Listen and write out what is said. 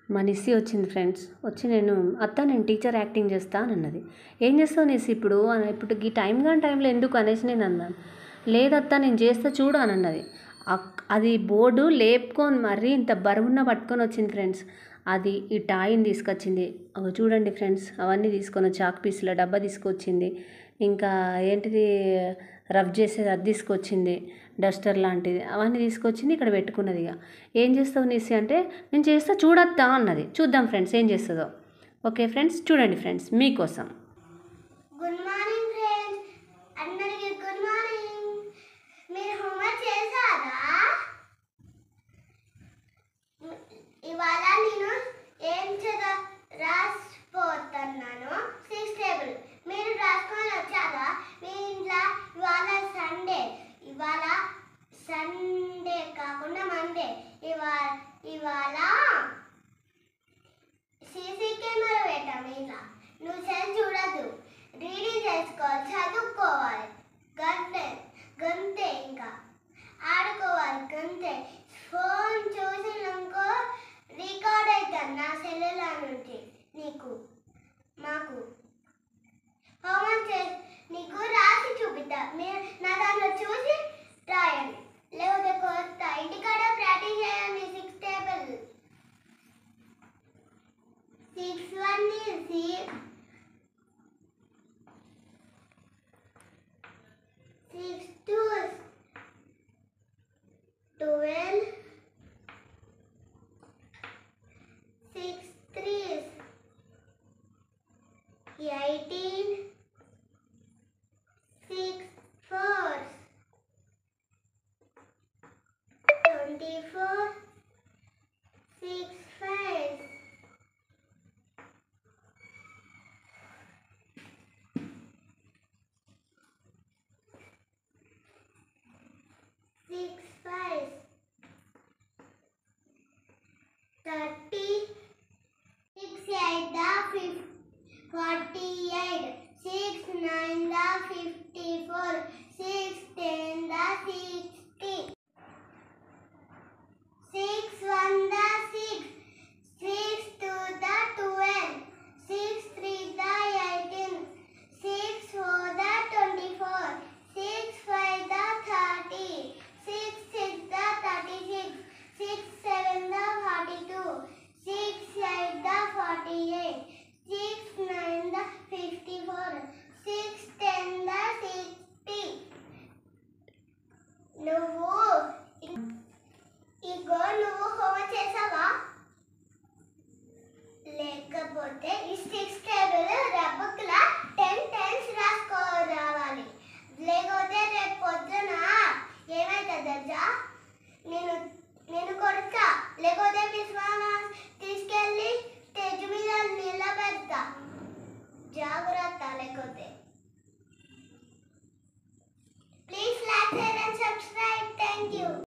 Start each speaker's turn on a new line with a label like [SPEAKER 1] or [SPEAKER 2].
[SPEAKER 1] మా నిస్సి వచ్చింది ఫ్రెండ్స్. వచ్చి నేను టీచర్ యాక్టింగ్ చేస్తా అని అన్నది. ఏం చేస్తావు నిస్సి ఇప్పుడు ఇప్పుడు ఈ టైంలో ఎందుకు అనేసి నేను అన్నాను. లేదత్తా నేను చేస్తా చూడు అని అన్నది. అది బోర్డు లేపుకొని మరీ ఇంత బరువున్న పట్టుకొని వచ్చింది ఫ్రెండ్స్. అది ఈ టాయ్ని తీసుకొచ్చింది. చూడండి ఫ్రెండ్స్, అవన్నీ తీసుకొని చాక్ పీసుల డబ్బా తీసుకొచ్చింది. ఇంకా ఏంటిది రబ్ చేసేది అది తీసుకొచ్చింది, డస్టర్ లాంటిది అవన్నీ తీసుకొచ్చింది. ఇక్కడ పెట్టుకున్నది. ఇక ఏం చేస్తావు నిస్సి అంటే నేను చేస్తా చూడొద్దా అన్నది. చూద్దాం ఫ్రెండ్స్ ఏం చేస్తుందో. ఓకే ఫ్రెండ్స్, చూడండి ఫ్రెండ్స్ మీకోసం.
[SPEAKER 2] గుడ్ మార్నింగ్ ఫ్రెండ్స్, అందరికీ గుడ్ మార్నింగ్. మీరు హోంవర్క్ చేశారా? ఇవాళ నేను ఏం రాసిపోతున్నాను 6 టేబుల్. మీరు రాసుకొని వచ్చారా? మీ ఇంట్లో ఇవాళ సండే కాకుండా మండే. ఇవాళ సీసీ కెమెరా పెట్టాము. ఇలా నువ్వు సెల్ చూడద్దు, రీడింగ్ చేసుకోవాలి, చదువుకోవాలి, గంతే. ఇంకా ఆడుకోవాలి, గంతే. ఫోన్ చూసినాకో రికార్డ్ అవుతాను నా సెల్లుల నుంచి. మాకు హోంవర్క్ నీకు రాసి చూపిస్తా. మీరు నా దాంట్లో చూసి రాయండి, లేకపోతే కొత్త ఇంటికాడ ప్రాక్టీస్ చేయండి. 6 టేబుల్. 6 1 is 6, 6 2 is 12, 6 3 is 18, 6 4 24, 6 5 6 5 30, 6 8 48, 6 9 54, 6 10 60, 6 1 6, 6 2 12, 6 3 18, 6 4 24, 6 5 30, 6 6 36, 6 7 42, 6 8 48, 6 9 54, 6 10 60. నువ్వు హోంవర్క్ చేసావా? లేకపోతే ఈ 6 టేబుల్ రబ్బుక్లా 10 టైమ్స్ రాసుకోవాలి. లేకపోతే రేపు పొద్దున ఏమైతుంది తెలుసా? నేను కొడతా, లేకపోతే విశ్వాసం తీసుకెళ్ళి స్టేజ్ మీద నిలబెడతా. జాగ్రత్త లేకపోతే.